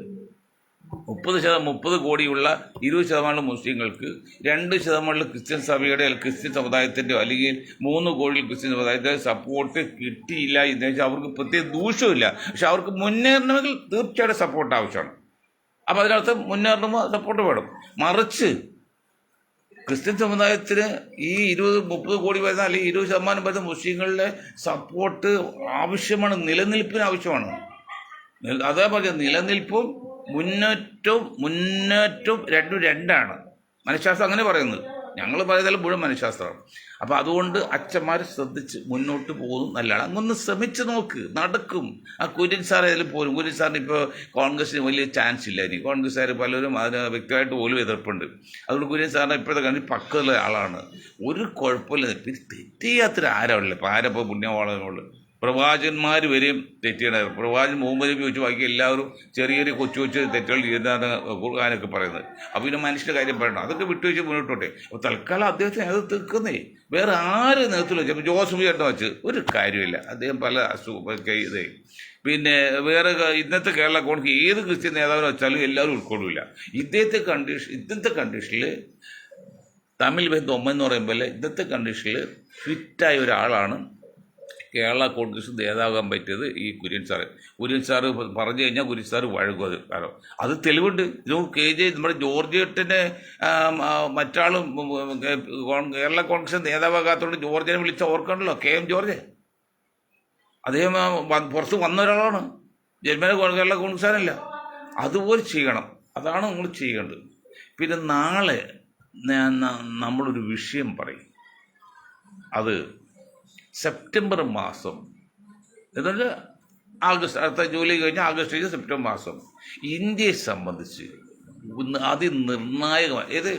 30 കോടിയുള്ള 20% മുസ്ലിങ്ങൾക്ക് 2% ക്രിസ്ത്യൻ സഭയുടെ ക്രിസ്ത്യൻ സമുദായത്തിൻ്റെയോ അല്ലെങ്കിൽ 3 കോടി ക്രിസ്ത്യൻ സമുദായത്തെ സപ്പോർട്ട് കിട്ടിയില്ല എന്ന് വെച്ചാൽ അവർക്ക് പ്രത്യേക ദൂഷ്യമില്ല. പക്ഷെ അവർക്ക് മുന്നേറണമെങ്കിൽ തീർച്ചയായിട്ടും സപ്പോർട്ട് ആവശ്യമാണ്. അപ്പോൾ അതിനർത്ഥം മുന്നേറണമെങ്കിൽ സപ്പോർട്ട് വേണം. മറിച്ച് ക്രിസ്ത്യൻ സമുദായത്തിന് ഈ 20-30 കോടി വരുന്ന അല്ലെങ്കിൽ 20% വരുന്ന മുസ്ലിങ്ങളുടെ സപ്പോർട്ട് ആവശ്യമാണ്, നിലനിൽപ്പിന് ആവശ്യമാണ്. അതേ പറഞ്ഞ നിലനിൽപ്പും മുന്നേറ്റവും രണ്ടാണ്. മനഃശാസ്ത്രം അങ്ങനെ പറയുന്നത്. ഞങ്ങൾ പറയുന്നത് മുഴുവൻ മനഃശാസ്ത്രമാണ്. അപ്പോൾ അതുകൊണ്ട് അച്ഛന്മാർ ശ്രദ്ധിച്ച് മുന്നോട്ട് പോകുന്നു നല്ലതാണ്. അങ്ങൊന്ന് ശ്രമിച്ച് നോക്ക്, നടക്കും. ആ കുര്യൻ സാർ ഏതായാലും പോലും, കുര്യൻ സാറിന് ഇപ്പോൾ കോൺഗ്രസിന് വലിയ ചാൻസ് ഇല്ല. ഇനി കോൺഗ്രസ്സുകാർ പലരും അതിന് വ്യക്തിയായിട്ട് പോലും എതിർപ്പുണ്ട്. അതുകൊണ്ട് കുര്യൻ സാറിന് ഇപ്പോഴത്തെ കണ്ടി പക്കമുള്ള ആളാണ്, ഒരു കുഴപ്പമില്ല. പിന്നെ തെറ്റ് ചെയ്യാത്തൊരു ആരാണല്ലോ. ഇപ്പോൾ ആരപ്പോൾ പുണ്യവാളനുള്ളു, പ്രവാചകന്മാർ വരെയും തെറ്റിയാണ്. പ്രവാചകൻ മുഹമ്മദ് നബി വെച്ച് ബാക്കി എല്ലാവരും ചെറിയ ചെറിയ കൊച്ചു കൊച്ചു തെറ്റുകൾ ചെയ്താണ് ഖുർആനൊക്കെ പറയുന്നത്. അപ്പോൾ പിന്നെ മനുഷ്യൻ്റെ കാര്യം പറയണം, അതൊക്കെ വിട്ടുവെച്ച് മുന്നോട്ടോട്ടെ. അപ്പോൾ തൽക്കാലം അദ്ദേഹത്തിന് അത് തീർക്കുന്നേ, വേറെ ആര് നേതൃത്വം വെച്ചാൽ ഇപ്പോൾ ജോസഫ് ചേട്ടൻ വെച്ച് ഒരു കാര്യമില്ല. അദ്ദേഹം പല ഇതേ പിന്നെ വേറെ ഇന്നത്തെ കേരള കോൺഗ്രസ് ഏത് ക്രിസ്ത്യൻ നേതാവിനെ വെച്ചാലും എല്ലാവരും ഉൾക്കൊള്ളില്ല. ഇന്നത്തെ കണ്ടീഷനിൽ തമിഴ് ബന്ധം ഒന്നെന്ന് പറയുമ്പോൾ ഇന്നത്തെ കണ്ടീഷനിൽ ഫിറ്റായ ഒരാളാണ് കേരള കോൺഗ്രസ് നേതാകാൻ പറ്റിയത് ഈ കുര്യൻ സാറ്. കുര്യൻ സാറ് പറഞ്ഞു കഴിഞ്ഞാൽ കുര്യൻ സാറ് വഴങ്ങും. അത് കാരണം അത് തെളിവുണ്ട്. KJ നമ്മുടെ ജോർജ് ഏട്ടനെ മറ്റാളും കേരള കോൺഗ്രസ് നേതാവാകാത്തതുകൊണ്ട് ജോർജിനെ വിളിച്ച ഓർക്കണ്ടല്ലോ, KM ജോർജ്. അദ്ദേഹം പുറത്ത് വന്ന ഒരാളാണ്, ജന്മന കേരള കോൺഗ്രസ്സാരല്ല. അതുപോലെ ചെയ്യണം, അതാണ് നമ്മൾ ചെയ്യേണ്ടത്. പിന്നെ നാളെ നമ്മളൊരു വിഷയം പറയും. അത് സെപ്റ്റംബർ മാസം, എന്നിട്ട് ആഗസ്റ്റ്, അടുത്ത ജൂലൈ കഴിഞ്ഞ് ആഗസ്റ്റ് സെപ്റ്റംബർ മാസം ഇന്ത്യയെ സംബന്ധിച്ച് അതിനിർണായകമായ ഏത്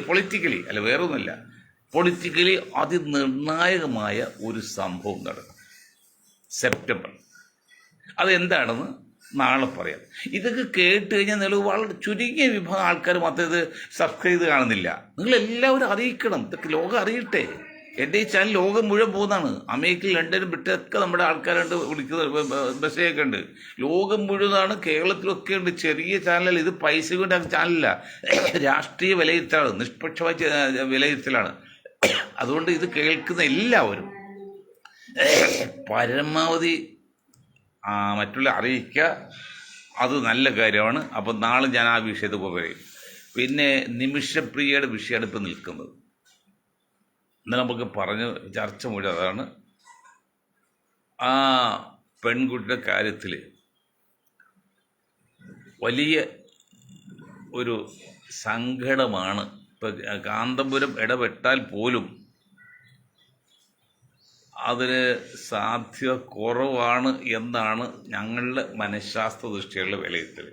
പൊളിറ്റിക്കലി അല്ല, വേറെ ഒന്നുമില്ല, പൊളിറ്റിക്കലി അതിനിർണായകമായ ഒരു സംഭവം നടക്കും സെപ്റ്റംബർ. അതെന്താണെന്ന് നാളെ പറയാം. ഇതൊക്കെ കേട്ട് കഴിഞ്ഞാൽ നിങ്ങൾ വളരെ ചുരുങ്ങിയ വിഭാഗം ആൾക്കാർ മാത്രം ഇത് സബ്സ്ക്രൈബ് ചെയ്ത് കാണുന്നില്ല. നിങ്ങളെല്ലാവരും അറിയിക്കണം, ഇതൊക്കെ ലോകം അറിയട്ടെ. എൻ്റെ ഈ ചാനൽ ലോകം മുഴുവൻ പോകുന്നതാണ്. അമേരിക്കയിൽ, ലണ്ടനും ബ്രിട്ടനൊക്കെ നമ്മുടെ ആൾക്കാരുണ്ട്, വിളിക്കുന്ന മെസ്സേജൊക്കെ ഉണ്ട്. ലോകം മുഴുവനാണ്, കേരളത്തിലൊക്കെ ഉണ്ട്. ചെറിയ ചാനലല്ല ഇത്, പൈസ കൊണ്ട് ചാനലല്ല, രാഷ്ട്രീയ വിലയിരുത്തലാണ്, നിഷ്പക്ഷമായ വിലയിരുത്തലാണ്. അതുകൊണ്ട് ഇത് കേൾക്കുന്ന എല്ലാവരും പരമാവധി മറ്റുള്ള അറിയിക്കുക, അത് നല്ല കാര്യമാണ്. അപ്പം നാളെ ഞാൻ ആ വിഷയത്തെ പറയും. പിന്നെ നിമിഷപ്രിയയുടെ വിഷയമാണ് ഇപ്പം നിൽക്കുന്നത്. ഇന്നലെ നമുക്ക് പറഞ്ഞ് ചർച്ച മുഴുവൻ അതാണ്. ആ പെൺകുട്ടിയുടെ കാര്യത്തിൽ വലിയ ഒരു സങ്കടമാണ്. ഇപ്പം കാന്തപുരം ഇടപെട്ടാൽ പോലും അതിന് സാധ്യത കുറവാണ് എന്നാണ് ഞങ്ങളുടെ മനഃശാസ്ത്ര ദൃഷ്ടിയുള്ള വിലയിരുത്തൽ.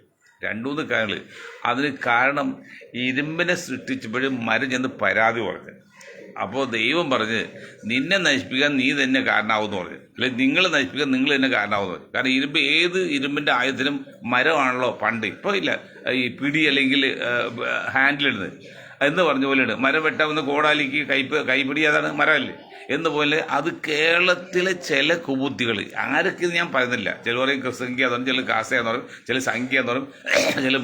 രണ്ടുമൂന്ന് കാര്യങ്ങൾ. അതിന് കാരണം ഇരുമ്പിനെ സൃഷ്ടിച്ചപ്പോഴും മരം ചെന്ന് പരാതി പറഞ്ഞു. അപ്പോൾ ദൈവം പറഞ്ഞ് നിന്നെ നശിപ്പിക്കാൻ നീ തന്നെ കാരണമാവുമെന്ന് പറഞ്ഞു, അല്ലെങ്കിൽ നിങ്ങളെ നശിപ്പിക്കാൻ നിങ്ങൾ തന്നെ കാരണമാവുമെന്ന് പറഞ്ഞു. കാരണം ഏത് ഇരുമ്പിൻ്റെ ആയുധത്തിനും മരമാണല്ലോ പണ്ട്. ഇപ്പോൾ ഇല്ല ഈ പിടി അല്ലെങ്കിൽ ഹാൻഡിലിടുന്നത് എന്ന് പറഞ്ഞ പോലെയാണ്. മരം വെട്ടാവുന്ന കോടാലിക്ക് കൈപ്പിടി അതാണ് മരമല്ലേ എന്നുപോലെ. അത് കേരളത്തിലെ ചില കുബുദ്ധികൾ ആരൊക്കെ ഞാൻ പറയുന്നില്ല. ചില പറയും ക്രിസംഖ്യ എന്ന് പറയും, ചില കാസയെന്ന് പറയും, ചില സംഖ്യ എന്ന് പറയും, ചില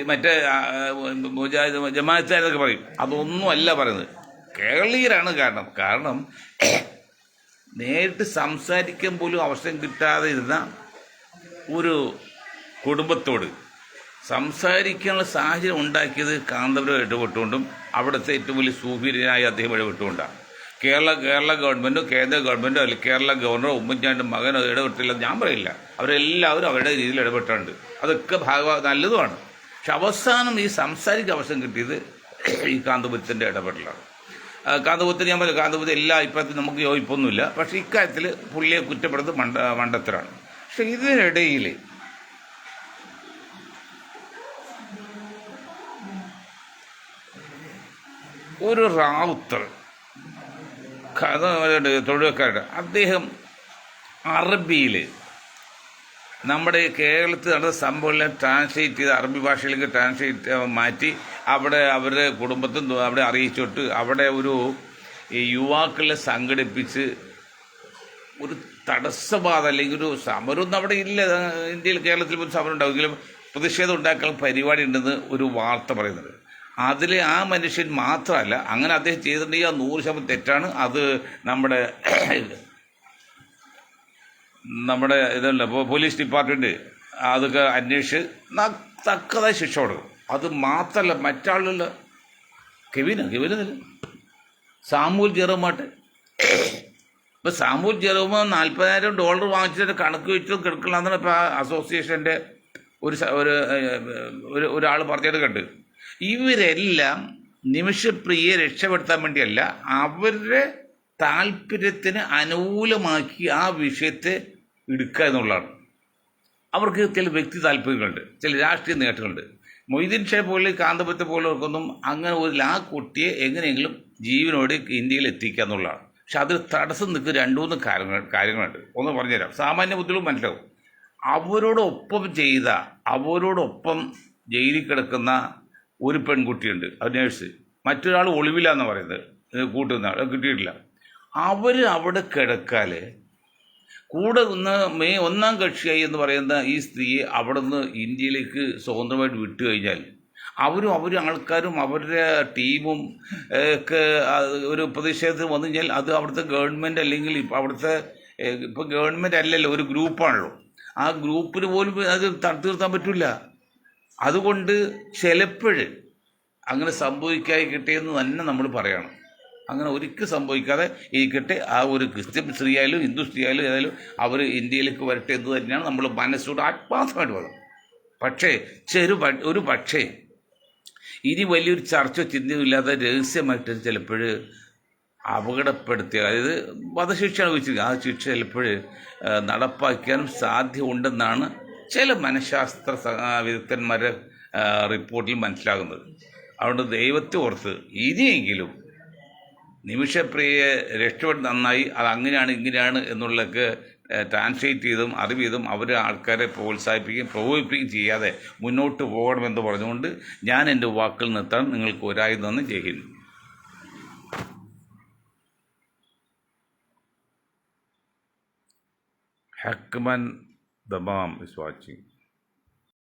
മറ്റേ ജമാഅത്താരെന്നൊക്കെ പറയും. അതൊന്നും അല്ല പറയുന്നത്, കേരളീയരാണ് കാരണം നേരിട്ട് സംസാരിക്കാൻ പോലും അവസരം കിട്ടാതെ ഇരുന്ന ഒരു കുടുംബത്തോട് സംസാരിക്കാനുള്ള സാഹചര്യം ഉണ്ടാക്കിയത് കാന്തപുരം ഇടപെട്ടുകൊണ്ടും അവിടുത്തെ ഏറ്റവും വലിയ സൂഫീര്യനായ അദ്ദേഹം ഇടപെട്ടുകൊണ്ടാണ്. കേരള ഗവൺമെൻറ്റോ കേന്ദ്ര ഗവൺമെൻറ്റോ അല്ലെങ്കിൽ കേരള ഗവർണറോ ഉമ്മൻചാണ്ടി മകനോ ഇടപെട്ടില്ലെന്ന് ഞാൻ പറയില്ല. അവരെല്ലാവരും അവരുടെ രീതിയിൽ ഇടപെട്ടുണ്ട്. അതൊക്കെ നല്ലതുമാണ്. പക്ഷെ അവസാനം ഈ സംസാരിക്കാൻ അവസരം കിട്ടിയത് ഈ കാന്തപുരത്തിൻ്റെ ഇടപെടലാണ്. കാന്തപുരത്തിന് ഞാൻ പറയും, കാന്തപുരത്ത് എല്ലാ അഭിപ്രായത്തിലും നമുക്ക് യോജിപ്പൊന്നുമില്ല. പക്ഷേ ഇക്കാര്യത്തിൽ പുള്ളിയെ കുറ്റപ്പെടുന്നത് മണ്ടത്തരാണ്. പക്ഷെ ഇതിനിടയിൽ ഒരു റാവുത്തർ തൊഴിൽക്കാരുടെ അദ്ദേഹം അറബിയിൽ നമ്മുടെ കേരളത്തിൽ നടന്ന സംഭവങ്ങളെല്ലാം ട്രാൻസ്ലേറ്റ് ചെയ്ത് അറബി ഭാഷയിലേക്ക് ട്രാൻസ്ലേറ്റ് മാറ്റി അവിടെ അവരുടെ കുടുംബത്തും അവിടെ അറിയിച്ചിട്ട് അവിടെ ഒരു യുവാക്കളെ സംഘടിപ്പിച്ച് ഒരു തടസ്സവാദ അല്ലെങ്കിൽ ഒരു സമരമൊന്നും അവിടെ ഇല്ല. ഇന്ത്യയിൽ കേരളത്തിൽ പോലും സമരം ഉണ്ടാവുമെങ്കിലും പ്രതിഷേധം ഉണ്ടാക്കാൻ പരിപാടി ഉണ്ടെന്ന് ഒരു വാർത്ത പറയുന്നത്. അതിൽ ആ മനുഷ്യൻ മാത്രമല്ല, അങ്ങനെ അദ്ദേഹം ചെയ്തിട്ടുണ്ടെങ്കിൽ 100% തെറ്റാണ്. അത് നമ്മുടെ ഇതല്ല പോലീസ് ഡിപ്പാർട്ട്മെൻറ്റ് അതൊക്കെ അന്വേഷിച്ച് തക്കതായ ശിക്ഷ കൊടുക്കും. അത് മാത്രമല്ല, മറ്റാളുള്ള കെവിനല്ല സാമൂൽ ജെറോമാട്ടെ. ഇപ്പം സാമൂൽ ജെറോമ $40,000 വാങ്ങിച്ചിട്ട് കണക്ക് വെച്ചിട്ട് കിടക്കണമെന്നാണ് ഇപ്പോൾ അസോസിയേഷൻ്റെ ഒരാൾ പറഞ്ഞത് കണ്ട്. ഇവരെല്ലാം നിമിഷപ്രിയയെ രക്ഷപ്പെടുത്താൻ വേണ്ടിയല്ല, അവരുടെ താല്പര്യത്തിന് അനുകൂലമാക്കി ആ വിഷയത്തെ എടുക്കുക എന്നുള്ളതാണ്. അവർക്ക് ചില വ്യക്തി താല്പര്യങ്ങളുണ്ട്, ചില രാഷ്ട്രീയ നേട്ടങ്ങളുണ്ട്. മൊയ്തീൻ ഷാ പോലെ കാന്തപുരത്തെ പോലെയൊന്നും അങ്ങനെ ആ കുട്ടിയെ എങ്ങനെയെങ്കിലും ജീവനോട് ഇന്ത്യയിൽ എത്തിക്കുക എന്നുള്ളതാണ്. പക്ഷെ അതിൽ തടസ്സം നിൽക്കുന്ന രണ്ട് മൂന്ന് കാര്യങ്ങളുണ്ട്. ഒന്ന് പറഞ്ഞുതരാം, സാമാന്യ ബുദ്ധികളും മനസ്സിലാവും. അവരോടൊപ്പം ജയിലിൽ കിടക്കുന്ന ഒരു പെൺകുട്ടിയുണ്ട്, അത് നേഴ്സ്. മറ്റൊരാൾ ഒളിവിലാന്ന് പറയുന്നത്, കൂട്ടുന്ന കിട്ടിയിട്ടില്ല. അവർ അവിടെ കിടക്കാൽ കൂടെ നിന്ന് ഒന്നാം കക്ഷിയായി എന്ന് പറയുന്ന ഈ സ്ത്രീയെ അവിടെ നിന്ന് ഇന്ത്യയിലേക്ക് സ്വതന്ത്രമായിട്ട് വിട്ടു കഴിഞ്ഞാൽ അവരും ആൾക്കാരും അവരുടെ ടീമും ഒക്കെ ഒരു പ്രതിഷേധത്തിന് വന്നു കഴിഞ്ഞാൽ അത് അവിടുത്തെ ഗവൺമെൻറ് അല്ലെങ്കിൽ അവിടുത്തെ ഇപ്പോൾ ഗവൺമെൻറ് അല്ലല്ലോ, ഒരു ഗ്രൂപ്പാണല്ലോ. ആ ഗ്രൂപ്പിന് പോലും അത് തടുത്തു നിർത്താൻ പറ്റില്ല. അതുകൊണ്ട് ചിലപ്പോൾ അങ്ങനെ സംഭവിക്കാതെ കിട്ടിയെന്ന് തന്നെ നമ്മൾ പറയണം. അങ്ങനെ ഒരിക്കലും സംഭവിക്കാതെ ഇരിക്കട്ടെ. ആ ഒരു ക്രിസ്ത്യൻ സ്ത്രീ ആയാലും ഹിന്ദു സ്ത്രീ ആയാലും ഏതായാലും അവർ ഇന്ത്യയിലേക്ക് വരട്ടെ എന്ന് തന്നെയാണ് നമ്മൾ മനസ്സോട് ആത്മാർത്ഥമായിട്ട് പറയുന്നത്. പക്ഷേ ഒരു പക്ഷേ ഇനി വലിയൊരു ചർച്ച ചിന്തയില്ലാതെ രഹസ്യമായിട്ട് ചിലപ്പോൾ അപകടപ്പെടുത്തിയ, അതായത് വധശിക്ഷയാണ് വെച്ചിരിക്കുന്നത്, ആ ശിക്ഷ ചിലപ്പോൾ നടപ്പാക്കാനും സാധ്യതയുണ്ടെന്നാണ് ചില മനഃശാസ്ത്ര വിദഗ്ധന്മാരുടെ റിപ്പോർട്ടിൽ മനസ്സിലാകുന്നത്. അതുകൊണ്ട് ദൈവത്തെ ഓർത്ത് ഇനിയെങ്കിലും നിമിഷപ്രിയയെ രക്ഷപ്പെട്ട് നന്നായി, അത് അങ്ങനെയാണ് ഇങ്ങനെയാണ് എന്നുള്ളതൊക്കെ ട്രാൻസ്ലേറ്റ് ചെയ്തും അറിവ് ചെയ്തും അവർ ആൾക്കാരെ പ്രകോപിപ്പിക്കുകയും ചെയ്യാതെ മുന്നോട്ട് പോകണമെന്ന് പറഞ്ഞുകൊണ്ട് ഞാൻ എൻ്റെ വാക്കുകൾ നിർത്താൻ നിങ്ങൾക്ക് ഒരായി നന്ദി. ജയ് ഹിന്ദ്. ഹക്മൻ ദമാം ഇസ് വാച്ചിങ്.